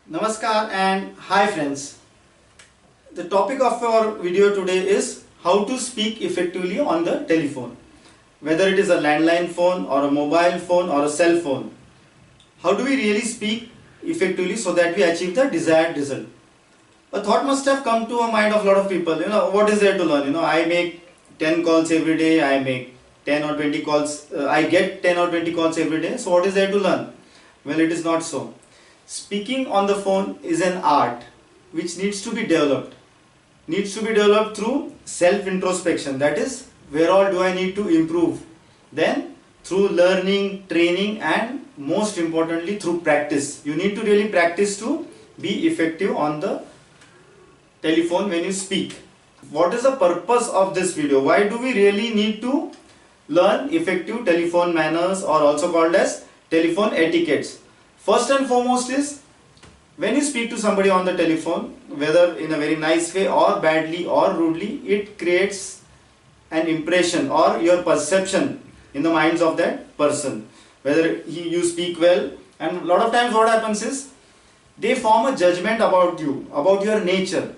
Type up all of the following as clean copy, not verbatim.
Namaskar and hi friends. The topic of our video today is how to speak effectively on the telephone. Whether it is a landline phone or a mobile phone or a cell phone. How do we really speak effectively so that we achieve the desired result? A thought must have come to a mind of a lot of people. What is there to learn? I make 10 calls every day. I make 10 or 20 calls. I get 10 or 20 calls every day. So what is there to learn? Well, it is not so. Speaking on the phone is an art which needs to be developed. Needs to be developed through self-introspection. That is, where all do I need to improve? Then through learning, training, and most importantly through practice. You need to really practice to be effective on the telephone when you speak. What is the purpose of this video? Why do we really need to learn effective telephone manners, or also called as telephone etiquettes? First and foremost is, when you speak to somebody on the telephone, whether in a very nice way or badly or rudely, it creates an impression or your perception in the minds of that person. Whether you speak well, and a lot of times what happens is, they form a judgment about you, about your nature.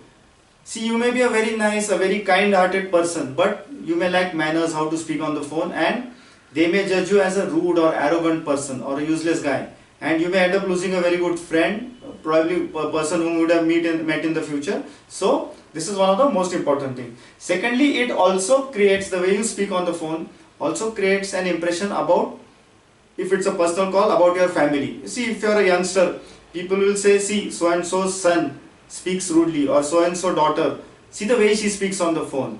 See, you may be a very nice, a very kind-hearted person, but you may lack manners how to speak on the phone, and they may judge you as a rude or arrogant person or a useless guy. And you may end up losing a very good friend, probably a person whom you would have met in the future. So this is one of the most important things. Secondly, it also creates, the way you speak on the phone also creates an impression about, if it's a personal call, about your family. See, if you're a youngster, people will say, see, so and so's son speaks rudely, or so and so daughter, see the way she speaks on the phone.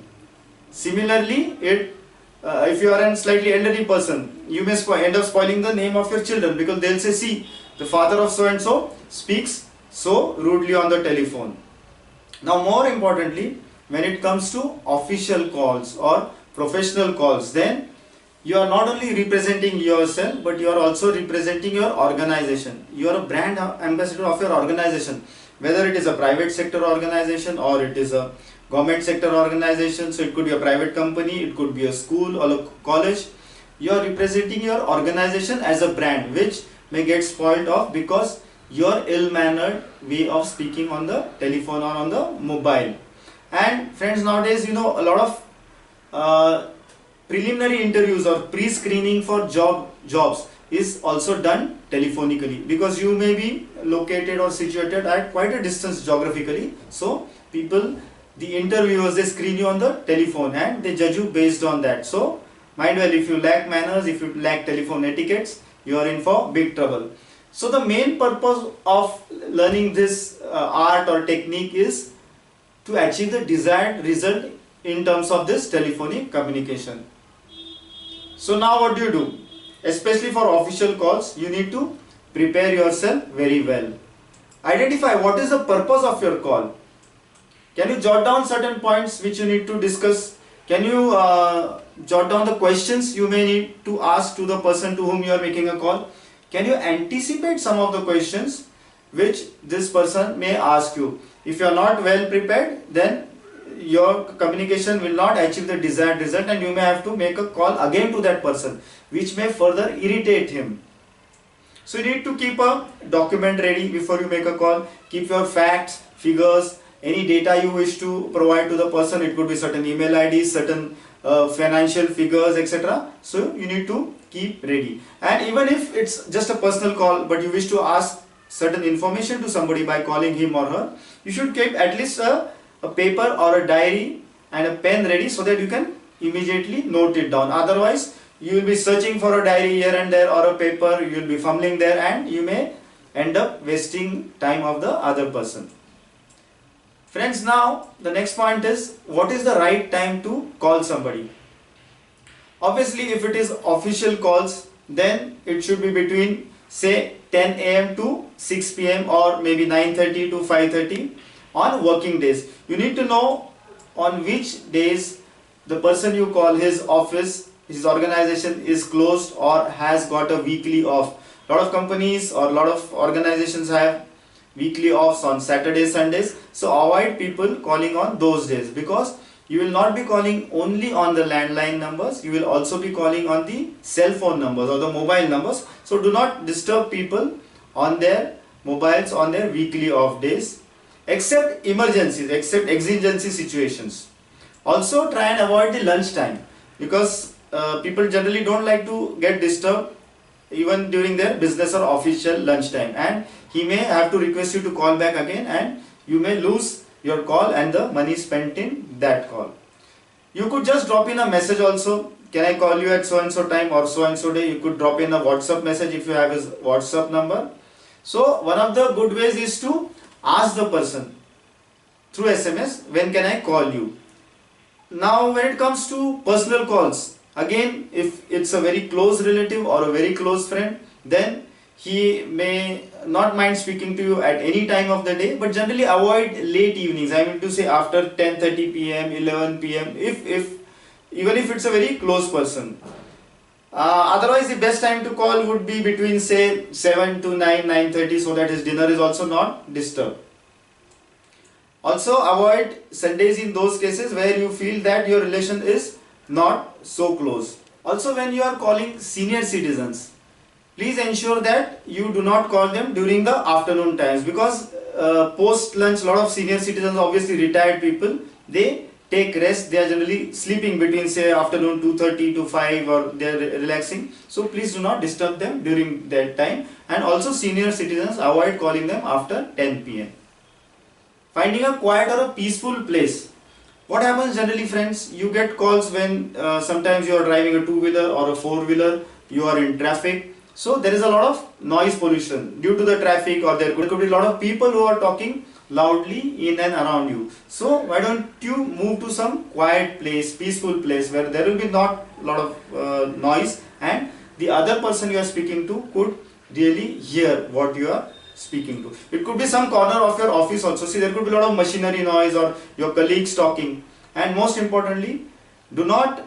Similarly, if you are a slightly elderly person, you may end up spoiling the name of your children, because they'll say, see, the father of so and so speaks so rudely on the telephone. Now, more importantly, when it comes to official calls or professional calls, then you are not only representing yourself, but you are also representing your organization. You are a brand ambassador of your organization, whether it is a private sector organization or it is a government sector organization. So it could be a private company, it could be a school or a college. You are representing your organization as a brand, which may get spoiled off because your ill-mannered way of speaking on the telephone or on the mobile. And friends, nowadays, a lot of preliminary interviews or pre-screening for jobs is also done telephonically, because you may be located or situated at quite a distance geographically. So the interviewers, they screen you on the telephone and they judge you based on that. So mind well, if you lack manners, if you lack telephone etiquettes, you are in for big trouble. So the main purpose of learning this art or technique is to achieve the desired result in terms of this telephonic communication. So now what do? Especially for official calls, you need to prepare yourself very well. Identify what is the purpose of your call. Can you jot down certain points which you need to discuss? Can you jot down the questions you may need to ask to the person to whom you are making a call? Can you anticipate some of the questions which this person may ask you? If you are not well prepared, then your communication will not achieve the desired result, and you may have to make a call again to that person, which may further irritate him. So you need to keep a document ready before you make a call. Keep your facts, figures, any data you wish to provide to the person. It could be certain email IDs, certain financial figures, etc. So you need to keep ready. And even if it's just a personal call, but you wish to ask certain information to somebody by calling him or her, you should keep at least a paper or a diary and a pen ready, so that you can immediately note it down. Otherwise, you will be searching for a diary here and there, or a paper, you will be fumbling there, and you may end up wasting time of the other person. Friends, now the next point is, what is the right time to call somebody? Obviously, if it is official calls, then it should be between, say, 10 AM to 6 PM or maybe 9:30 to 5:30 on working days. You need to know on which days the person you call, his office, his organization is closed or has got a weekly off. A lot of companies or a lot of organizations have weekly offs on Saturdays, Sundays. So avoid people calling on those days, because you will not be calling only on the landline numbers, you will also be calling on the cell phone numbers or the mobile numbers. So do not disturb people on their mobiles on their weekly off days, except emergencies, except exigency situations. Also try and avoid the lunch time, because people generally don't like to get disturbed even during their business or official lunch time, and he may have to request you to call back again, and you may lose your call and the money spent in that call. You could just drop in a message also. Can I call you at so and so time or so and so day? You could drop in a WhatsApp message if you have his WhatsApp number. So one of the good ways is to ask the person through SMS, when can I call you? Now when it comes to personal calls, again, if it's a very close relative or a very close friend, then he may not mind speaking to you at any time of the day, but generally avoid late evenings. I mean to say after 10:30 p.m., 11 p.m. Even if it's a very close person. Otherwise, the best time to call would be between say 7 to 9, 9:30, so that his dinner is also not disturbed. Also avoid Sundays in those cases where you feel that your relation is not so close. Also, when you are calling senior citizens, please ensure that you do not call them during the afternoon times, because post lunch, a lot of senior citizens, obviously retired people, they take rest. They are generally sleeping between say afternoon 2:30 to 5, or they are relaxing. So please do not disturb them during that time. And also senior citizens, avoid calling them after 10 p.m. Finding a quiet or a peaceful place. What happens generally, friends, you get calls when sometimes you are driving a two-wheeler or a four-wheeler, you are in traffic. So there is a lot of noise pollution due to the traffic, or there could be a lot of people who are talking loudly in and around you. So why don't you move to some quiet place, peaceful place, where there will be not a lot of noise, and the other person you are speaking to could really hear what you are speaking to. It could be some corner of your office also. See, there could be a lot of machinery noise or your colleagues talking. And most importantly, do not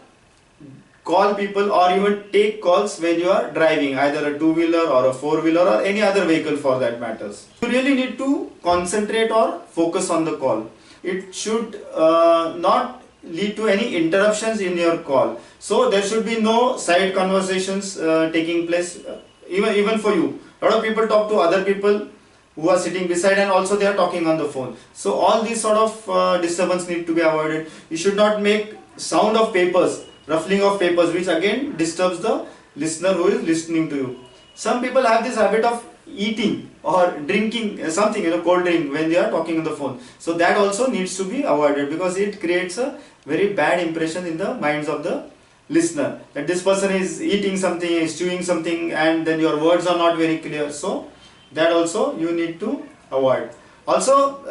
call people or even take calls when you are driving either a two-wheeler or a four-wheeler or any other vehicle for that matters. You really need to concentrate or focus on the call. It should not lead to any interruptions in your call. So there should be no side conversations taking place, even for you. A lot of people talk to other people who are sitting beside, and also they are talking on the phone. So all these sort of disturbance need to be avoided. You should not make sound of papers, ruffling of papers, which again disturbs the listener who is listening to you. Some people have this habit of eating or drinking something, cold drink, when they are talking on the phone. So that also needs to be avoided, because it creates a very bad impression in the minds of the listener, that this person is eating something, is chewing something, and then your words are not very clear. So that also you need to avoid. Also,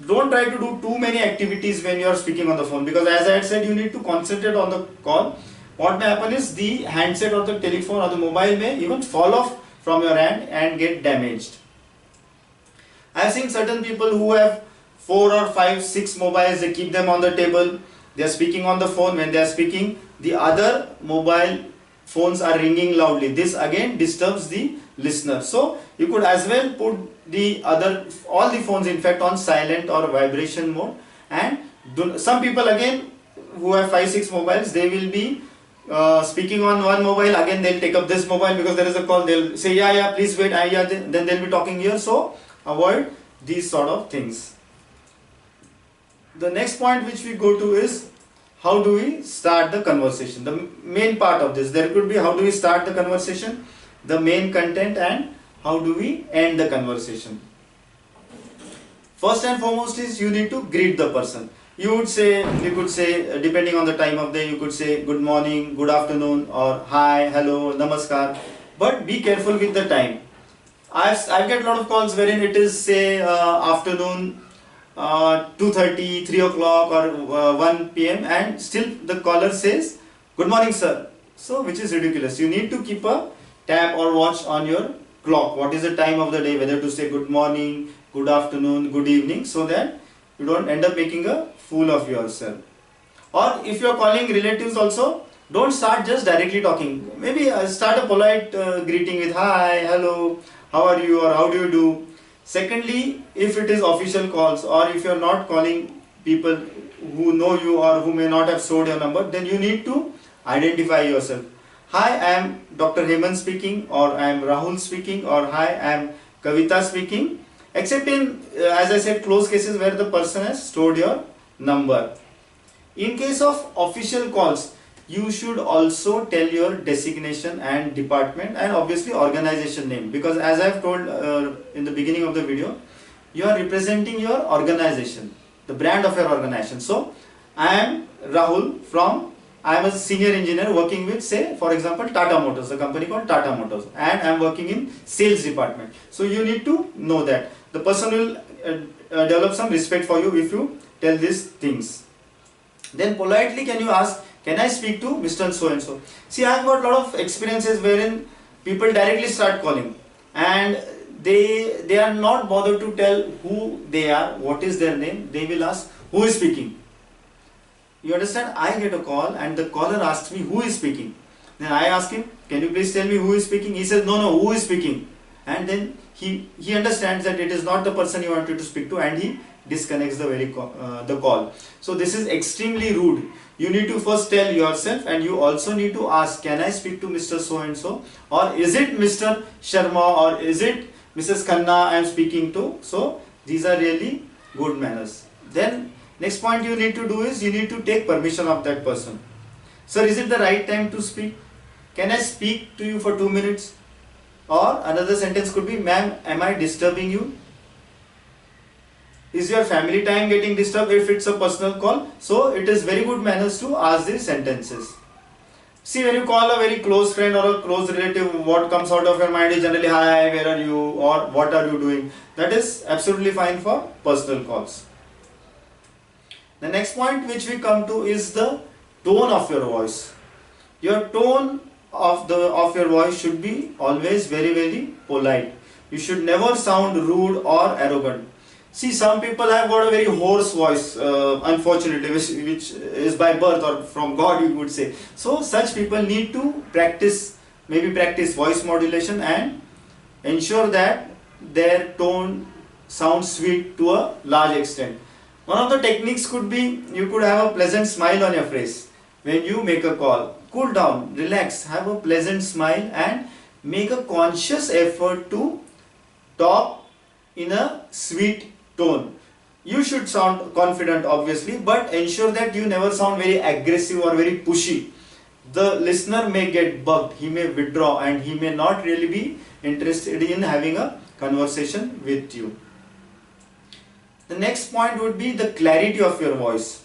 don't try to do too many activities when you are speaking on the phone, because as I had said, you need to concentrate on the call. What may happen is the handset or the telephone or the mobile may even fall off from your hand and get damaged. I have seen certain people who have 4 or 5, 6 mobiles. They keep them on the table. They are speaking on the phone. When they are speaking, the other mobile phones are ringing loudly. This again disturbs the listener. So you could as well put all the phones in fact on silent or vibration mode. And some people again who have 5, 6 mobiles, they will be speaking on one mobile. Again they'll take up this mobile because there is a call. They'll say yeah, please wait, yeah, then they'll be talking here. So avoid these sort of things. The next point which we go to is, how do we start the conversation? The main part of this, there could be how do we start the conversation, the main content, and how do we end the conversation. First and foremost is you need to greet the person. You could say, depending on the time of day, you could say good morning, good afternoon, or hi, hello, namaskar. But be careful with the time. I get a lot of calls wherein it is say afternoon, 2:30, 3 o'clock, or 1 p.m. and still the caller says good morning sir. So which is ridiculous. You need to keep a tab or watch on your clock. What is the time of the day, whether to say good morning, good afternoon, good evening, so that you don't end up making a fool of yourself. Or if you are calling relatives also, don't start just directly talking. Maybe start a polite greeting with hi, hello, how are you, or how do you do. Secondly, if it is official calls, or if you are not calling people who know you or who may not have stored your number, then you need to identify yourself. Hi, I am Dr. Hemant speaking, or I am Rahul speaking, or hi, I am Kavita speaking, except in, as I said, close cases where the person has stored your number. In case of official calls, you should also tell your designation and department and obviously organization name, because as I have told in the beginning of the video, you are representing your organization, the brand of your organization. So I am Rahul I am a senior engineer working with, say for example, Tata Motors, a company called Tata Motors, and I am working in sales department. So you need to know that. The person will develop some respect for you if you tell these things. Then politely can you ask, can I speak to Mr. So and so? See, I have got a lot of experiences wherein people directly start calling and they are not bothered to tell who they are, what is their name. They will ask, who is speaking? You understand? I get a call and the caller asks me, who is speaking? Then I ask him, can you please tell me who is speaking? He says, no, who is speaking? And then he understands that it is not the person you wanted to speak to, and he disconnects the call. So this is extremely rude. You need to first tell yourself, and you also need to ask, can I speak to Mr. So and so, or is it Mr. Sharma, or is it Mrs. Khanna I am speaking to? So these are really good manners. Then next point you need to do is, you need to take permission of that person. Sir, is it the right time to speak? Can I speak to you for 2 minutes? Or another sentence could be, ma'am, am I disturbing you? Is your family time getting disturbed if it's a personal call? So it is very good manners to ask these sentences. See, when you call a very close friend or a close relative, what comes out of your mind is generally, hi, where are you, or what are you doing? That is absolutely fine for personal calls. The next point which we come to is the tone of your voice. Your tone of your voice should be always very polite. You should never sound rude or arrogant. See, some people have got a very hoarse voice, unfortunately, which is by birth or from God, you would say. So such people need to practice voice modulation and ensure that their tone sounds sweet to a large extent. One of the techniques could be, you could have a pleasant smile on your face when you make a call. Cool down, relax, have a pleasant smile and make a conscious effort to talk in a sweet tone. You should sound confident obviously, but ensure that you never sound very aggressive or very pushy. The listener may get bugged, he may withdraw, and he may not really be interested in having a conversation with you. The next point would be the clarity of your voice.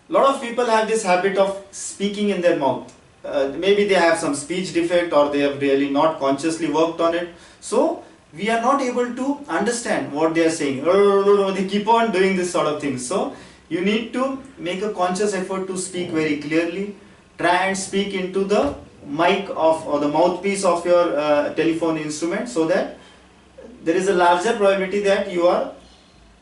A lot of people have this habit of speaking in their mouth. Maybe they have some speech defect, or they have really not consciously worked on it. So we are not able to understand what they are saying. They keep on doing this sort of things. So you need to make a conscious effort to speak very clearly. Try and speak into the mic or the mouthpiece of your telephone instrument, so that there is a larger probability that you are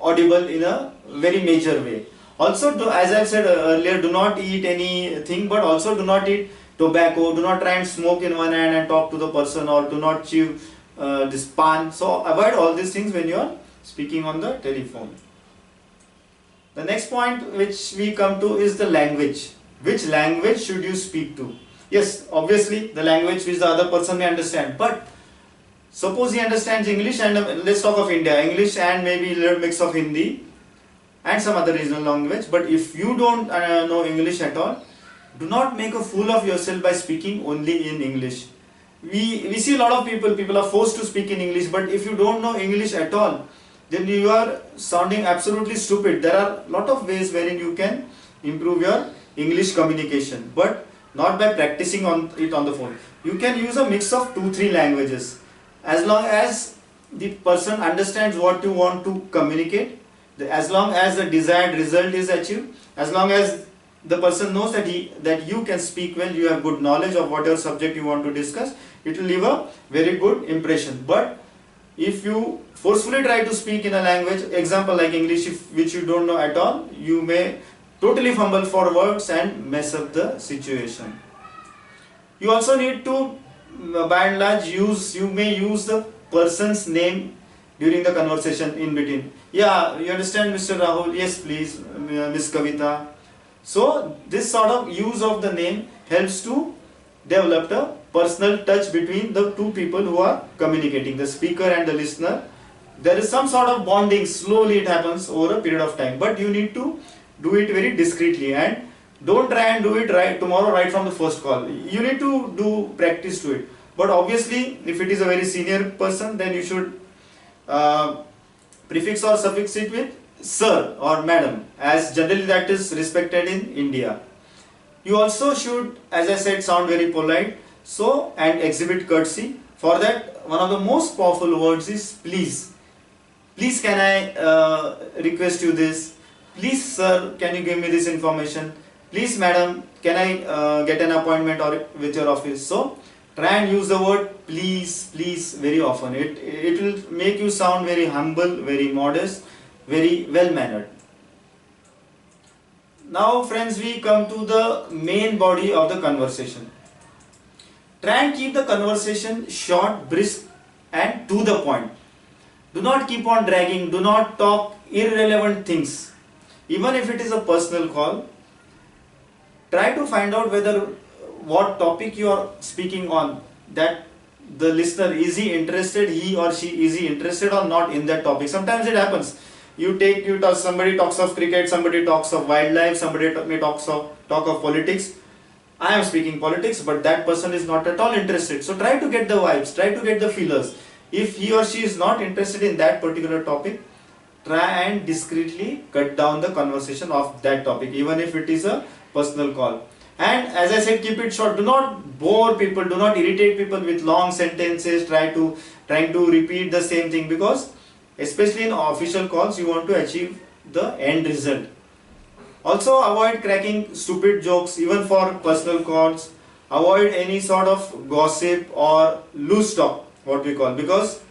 audible in a very major way. Also, as I have said earlier, do not eat anything, but also do not eat tobacco. Do not try and smoke in one hand and talk to the person, or do not chew this pan. So avoid all these things when you are speaking on the telephone. The next point which we come to is the language. Which language should you speak to? Yes, obviously the language which the other person may understand, but suppose he understands English, and let's talk of India, English and maybe a little mix of Hindi and some other regional language. But if you don't know English at all, do not make a fool of yourself by speaking only in English. We see a lot of people are forced to speak in English, but if you don't know English at all, then you are sounding absolutely stupid. There are a lot of ways wherein you can improve your English communication, but not by practicing it on the phone. You can use a mix of 2-3 languages. As long as the person understands what you want to communicate, as long as the desired result is achieved, as long as the person knows that you can speak well, you have good knowledge of whatever subject you want to discuss, it will leave a very good impression. But if you forcefully try to speak in a language, example like English, which you don't know at all, you may totally fumble for words and mess up the situation. You also need to, by and large, you may use the person's name during the conversation in between. Yeah, you understand, Mr. Rahul? Yes, please, Miss Kavita. So this sort of use of the name helps to develop a personal touch between the two people who are communicating, the speaker and the listener. There is some sort of bonding. Slowly it happens over a period of time, but you need to do it very discreetly, and don't try and do it right tomorrow right from the first call. You need to do practice to it. But obviously, if it is a very senior person, then you should prefix or suffix it with sir or madam, as generally that is respected in India. You also should, as I said, sound very polite, so, and exhibit courtesy. For that, one of the most powerful words is please. Please, can I request you this? Please sir, can you give me this information? Please madam, can I get an appointment or with your office? So try and use the word please, please very often. It will make you sound very humble, very modest, very well mannered. Now friends, we come to the main body of the conversation. Try and keep the conversation short, brisk and to the point. Do not keep on dragging, do not talk irrelevant things. Even if it is a personal call, try to find out whether what topic you are speaking on, that the listener, is he interested, he or she, is he interested or not in that topic. Sometimes it happens. Somebody talks of cricket, somebody talks of wildlife, somebody may talk of politics. I am speaking politics, but that person is not at all interested. So try to get the vibes, try to get the feelers. If he or she is not interested in that particular topic, try and discreetly cut down the conversation of that topic, even if it is a personal call. And as I said, keep it short. Do not bore people, do not irritate people with long sentences, trying to repeat the same thing, because especially in official calls, you want to achieve the end result. Also avoid cracking stupid jokes even for personal calls. Avoid any sort of gossip or loose talk, what we call, because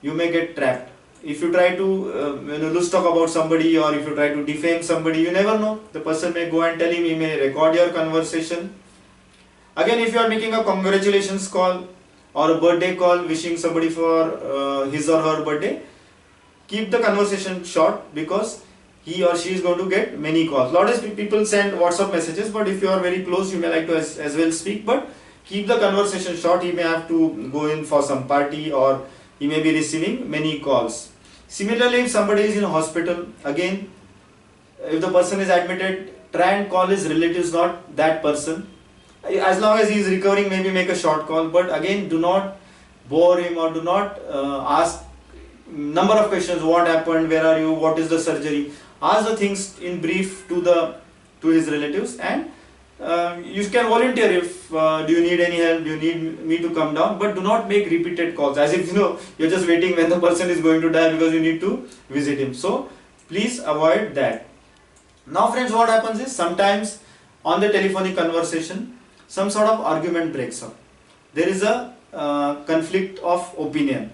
you may get trapped. If you try to loose talk about somebody, or if you try to defame somebody, you never know. The person may go and tell him, he may record your conversation. Again, if you are making a congratulations call or a birthday call, wishing somebody for his or her birthday, keep the conversation short, because he or she is going to get many calls. A lot of people send WhatsApp messages, but if you are very close, you may like to as well speak, but keep the conversation short. He may have to go in for some party, or he may be receiving many calls. Similarly, if somebody is in a hospital, again, if the person is admitted, try and call his relatives, not that person. As long as he is recovering, maybe make a short call, but again, do not bore him, or do not ask number of questions. What happened, where are you, what is the surgery? Ask the things in brief to his relatives, and you can volunteer if do you need any help, do you need me to come down, but do not make repeated calls as if you're just waiting when the person is going to die because you need to visit him. So please avoid that. Now friends, what happens is, sometimes on the telephonic conversation some sort of argument breaks up. There is a conflict of opinion.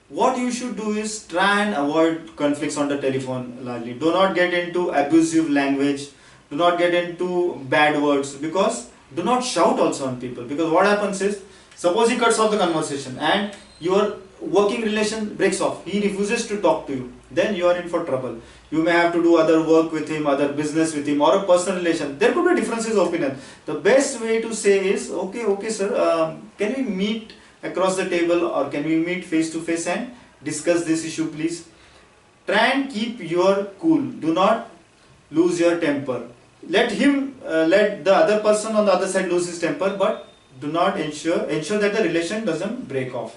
What you should do is try and avoid conflicts on the telephone largely. Do not get into abusive language. Do not get into bad words, because do not shout also on people, because what happens is, suppose he cuts off the conversation and your working relation breaks off. He refuses to talk to you. Then you are in for trouble. You may have to do other work with him, other business with him, or a personal relation. There could be differences of opinion. The best way to say is, okay sir, can we meet across the table, or can we meet face to face and discuss this issue please? Try and keep your cool. Do not lose your temper. Let the other person on the other side lose his temper, but do not ensure that the relation doesn't break off.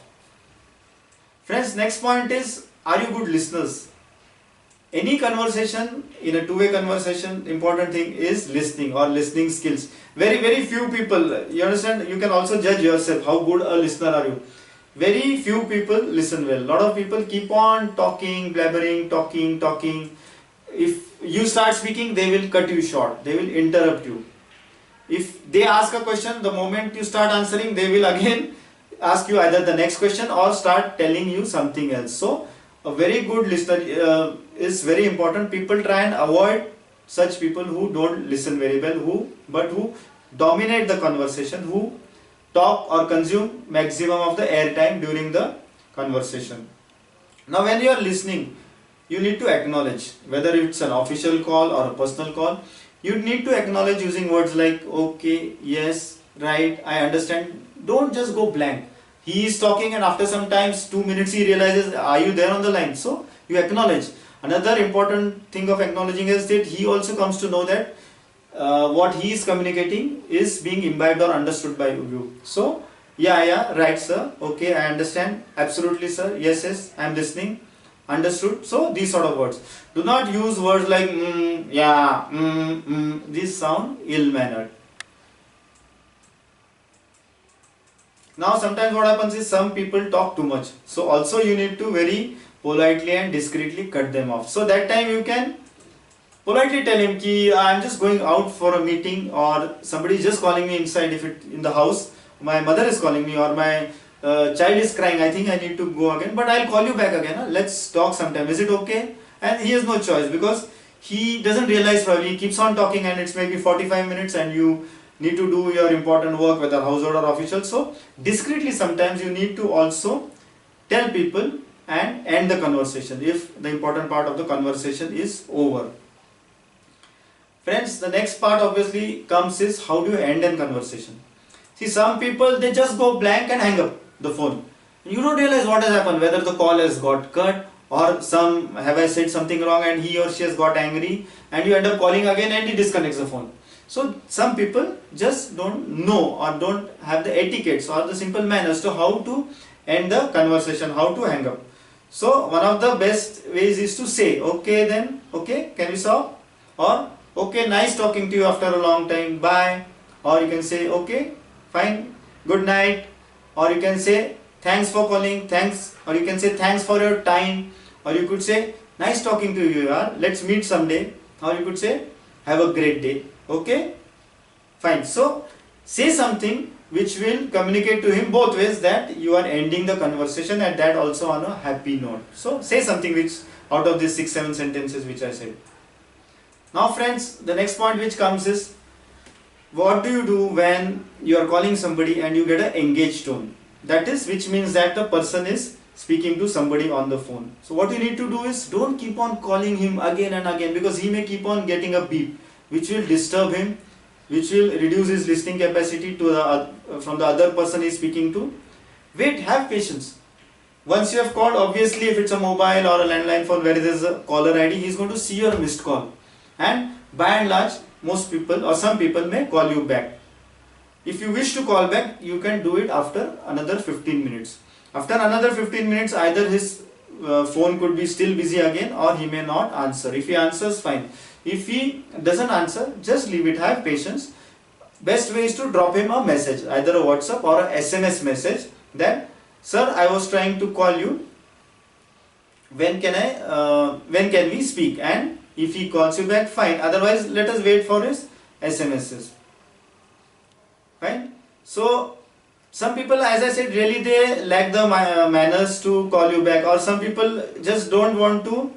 Friends, next point is, are you good listeners? Any conversation, in a two-way conversation, important thing is listening, or listening skills. Very few people, you understand, you can also judge yourself, how good a listener are you. Very few people listen well. A lot of people keep on talking, blabbering, talking. If you start speaking, they will cut you short, they will interrupt you. If they ask a question, the moment you start answering, they will again ask you either the next question or start telling you something else. So a very good listener is very important. People try and avoid such people who don't listen very well, but who dominate the conversation, who talk or consume maximum of the airtime during the conversation. Now when you are listening, you need to acknowledge, whether it's an official call or a personal call, you need to acknowledge using words like okay, yes, right, I understand. don't just go blank. He is talking and after some times 2 minutes he realizes, are you there on the line? So you acknowledge. Another important thing of acknowledging is that he also comes to know that what he is communicating is being imbibed or understood by you. So yeah, right sir, okay, I understand, absolutely sir, yes, I am listening, understood. So these sort of words. Do not use words like yeah, these sound ill-mannered. Now sometimes what happens is some people talk too much. So also you need to very politely and discreetly cut them off. So that time you can politely tell him ki I am just going out for a meeting, or somebody is just calling me inside, if it in the house, my mother is calling me, or my child is crying, I think I need to go again, but I'll call you back again, let's talk sometime, is it okay? And he has no choice because he doesn't realize, probably he keeps on talking and it's maybe 45 minutes and you need to do your important work, whether household or official. So discreetly sometimes you need to also tell people and end the conversation if the important part of the conversation is over. Friends, the next part obviously comes is how do you end a conversation. See, some people, they just go blank and hang up the phone. You don't realize what has happened, whether the call has got cut or have I said something wrong and he or she has got angry and you end up calling again and he disconnects the phone. So some people just don't know or don't have the etiquettes or the simple manners to how to end the conversation, how to hang up. So one of the best ways is to say, okay then, okay, can we stop? Or okay, nice talking to you after a long time, bye. Or you can say, okay, fine, good night. Or you can say, thanks for calling, thanks. Or you can say, thanks for your time. Or you could say, nice talking to you, yaar, let's meet someday. Or you could say, have a great day. Okay, fine. So say something which will communicate to him both ways that you are ending the conversation, and that also on a happy note. So say something which out of these 6-7 sentences which I said. Now friends, the next point which comes is, what do you do when you are calling somebody and you get an engaged tone? That is, which means that the person is speaking to somebody on the phone. So what you need to do is, don't keep on calling him again and again, because he may keep on getting a beep which will disturb him, which will reduce his listening capacity to the from the other person he is speaking to. Wait, have patience. Once you have called, obviously if it's a mobile or a landline phone where there is a caller ID, he is going to see your missed call, and by and large most people or some people may call you back. If you wish to call back, you can do it after another 15 minutes. After another 15 minutes, either his phone could be still busy again, or he may not answer. If he answers, fine. If he doesn't answer, just leave it, have patience. Best way is to drop him a message, either a WhatsApp or a SMS message, that, sir, I was trying to call you, when can we speak? And if he calls you back, fine, otherwise let us wait for his SMSs. Fine. So some people, as I said, really they lack the manners to call you back, or some people just don't want to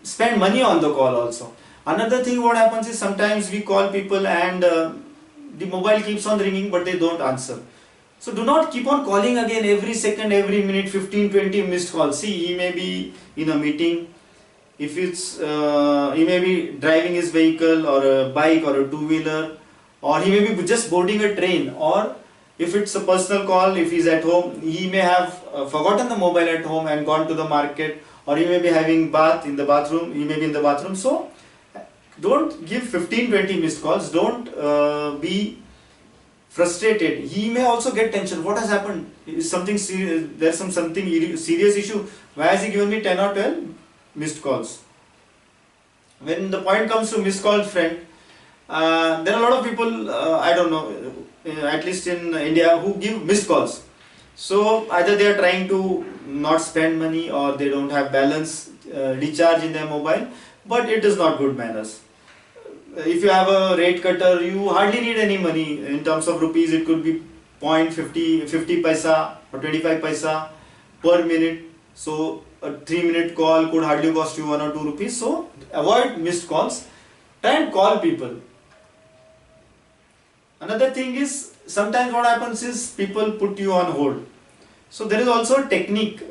spend money on the call also. Another thing what happens is, sometimes we call people and the mobile keeps on ringing but they don't answer. So do not keep on calling again every second, every minute, 15-20 missed calls. See, he may be in a meeting, if it's he may be driving his vehicle or a bike or a two-wheeler, or he may be just boarding a train, or if it's a personal call, if he's at home, he may have forgotten the mobile at home and gone to the market, or he may be having bath in the bathroom, he may be in the bathroom. So don't give 15-20 missed calls, don't be frustrated. He may also get tension. What has happened? Is something serious? There's something serious issue. Why has he given me 10 or 12 missed calls? When the point comes to missed call, friend, there are a lot of people, I don't know, at least in India, who give missed calls. So either they are trying to not spend money, or they don't have balance recharge in their mobile, but it is not good manners. If you have a rate cutter, you hardly need any money in terms of rupees. It could be 50 paisa or 25 paisa per minute. So a 3-minute call could hardly cost you 1 or 2 rupees. So avoid missed calls. Try and call people. Another thing is, sometimes what happens is people put you on hold. So there is also a technique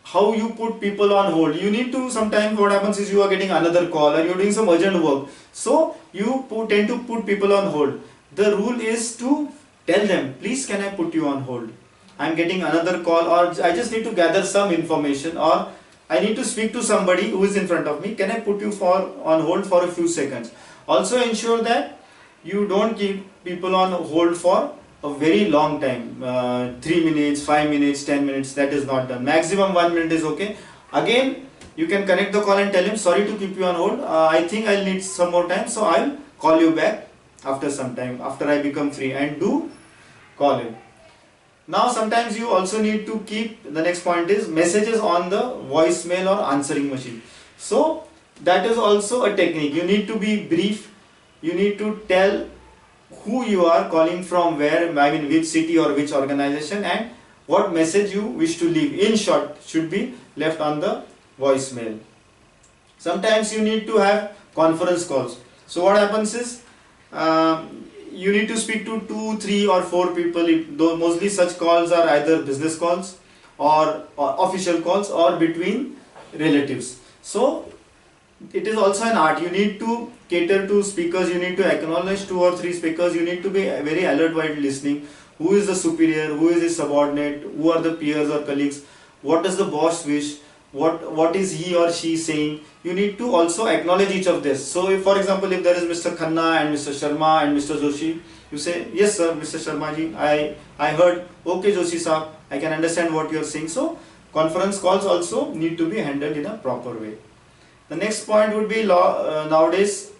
how you put people on hold. You need to, sometimes what happens is, you are getting another call or you are doing some urgent work. So you tend to put people on hold. The rule is to tell them, please can I put you on hold? I'm getting another call, or I just need to gather some information, or I need to speak to somebody who is in front of me. Can I put you on hold for a few seconds? Also ensure that you don't keep people on hold for a very long time. 3 minutes, 5 minutes, 10 minutes, that is not done. Maximum 1 minute is okay. Again, you can connect the call and tell him, sorry to keep you on hold. I think I'll need some more time, so I'll call you back after some time, after I become free, and do call him. Now sometimes you also need to keep, the next point is messages on the voicemail or answering machine. So that is also a technique. You need to be brief. You need to tell who you are calling from, where, I mean which city or which organization, and what message you wish to leave. In short, should be left on the voicemail. Sometimes you need to have conference calls. So what happens is, you need to speak to 2, 3 or 4 people. Though mostly such calls are either business calls or official calls or between relatives. So it is also an art. You need to cater to speakers. You need to acknowledge 2 or 3 speakers. You need to be very alert while listening. Who is the superior? Who is his subordinate? Who are the peers or colleagues? What does the boss wish? What is he or she saying? You need to also acknowledge each of this. So if, for example, if there is Mr. Khanna and Mr. Sharma and Mr. Joshi, you say, yes sir, Mr. Sharma ji, I heard, okay Joshi sir, I can understand what you are saying. So conference calls also need to be handled in a proper way. The next point would be, nowadays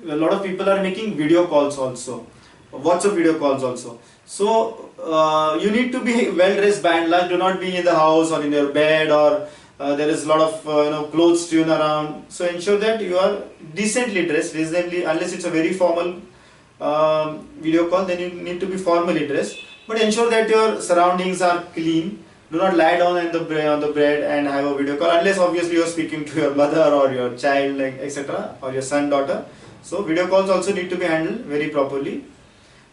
a lot of people are making video calls also, WhatsApp video calls also. So you need to be well dressed by and large. Do not be in the house or in your bed, or there is a lot of clothes strewn around. So ensure that you are decently dressed, reasonably, unless it's a very formal video call, then you need to be formally dressed. But ensure that your surroundings are clean. Do not lie down on the bed and have a video call, unless obviously you are speaking to your mother or your child, like etc., or your son, daughter. So video calls also need to be handled very properly.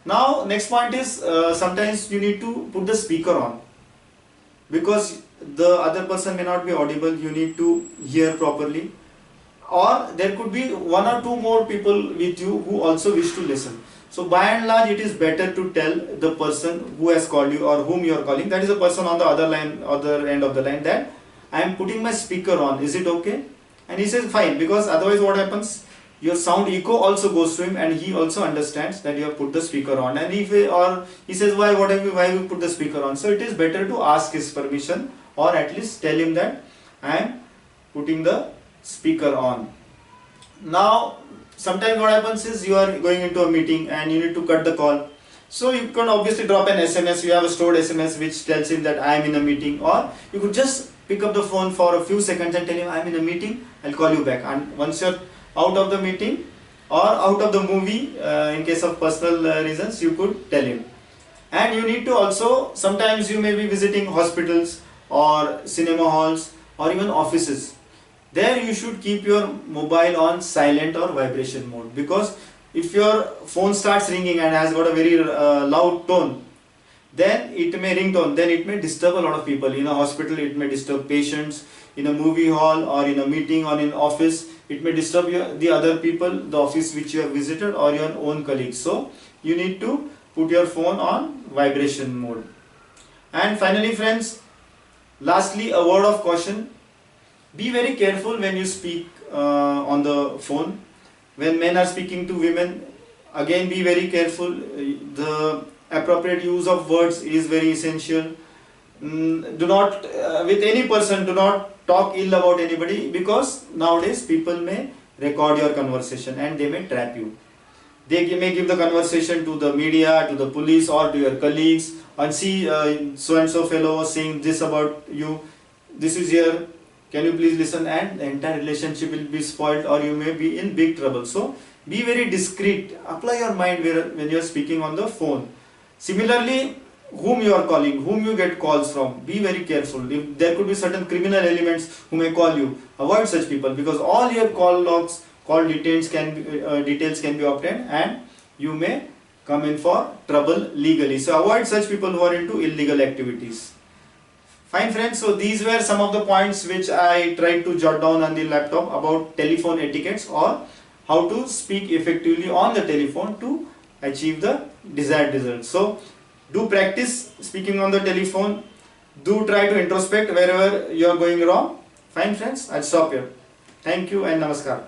Now next point is, sometimes you need to put the speaker on, because the other person may not be audible. You need to hear properly, or there could be 1 or 2 more people with you who also wish to listen. So by and large, it is better to tell the person who has called you or whom you are calling, that is the person on the other end of the line, that I am putting my speaker on, is it okay? And he says fine, because otherwise what happens, your sound echo also goes to him, and he also understands that you have put the speaker on. And if he says, why you put the speaker on? So it is better to ask his permission, or at least tell him that I am putting the speaker on. Now sometimes what happens is, you are going into a meeting and you need to cut the call. So you can obviously drop an SMS. You have a stored SMS which tells him that I am in a meeting, or you could just pick up the phone for a few seconds and tell him I am in a meeting, I'll call you back. And once you're out of the meeting or out of the movie, in case of personal reasons, you could tell him. And you need to also, sometimes you may be visiting hospitals or cinema halls or even offices. There you should keep your mobile on silent or vibration mode, because if your phone starts ringing and has got a very loud tone, then it may ringtone, then it may disturb a lot of people. In a hospital it may disturb patients, in a movie hall or in a meeting or in office it may disturb the other people, the office which you have visited, or your own colleagues. So you need to put your phone on vibration mode. And finally friends, lastly, a word of caution. Be very careful when you speak on the phone. When men are speaking to women, again be very careful. The appropriate use of words is very essential. Do not, with any person, do not talk ill about anybody, because nowadays people may record your conversation and they may trap you. They may give the conversation to the media, to the police, or to your colleagues, and see so and so fellow was saying this about you, this is here, can you please listen, and the entire relationship will be spoiled, or you may be in big trouble. So be very discreet, apply your mind when you are speaking on the phone. Similarly, whom you are calling, whom you get calls from, be very careful. If there could be certain criminal elements who may call you, avoid such people, because all your call logs, call details can be obtained, and you may come in for trouble legally. So avoid such people who are into illegal activities. Fine friends, so these were some of the points which I tried to jot down on the laptop about telephone etiquettes, or how to speak effectively on the telephone to achieve the desired results. So do practice speaking on the telephone. Do try to introspect wherever you are going wrong. Fine friends, I'll stop here. Thank you and namaskar.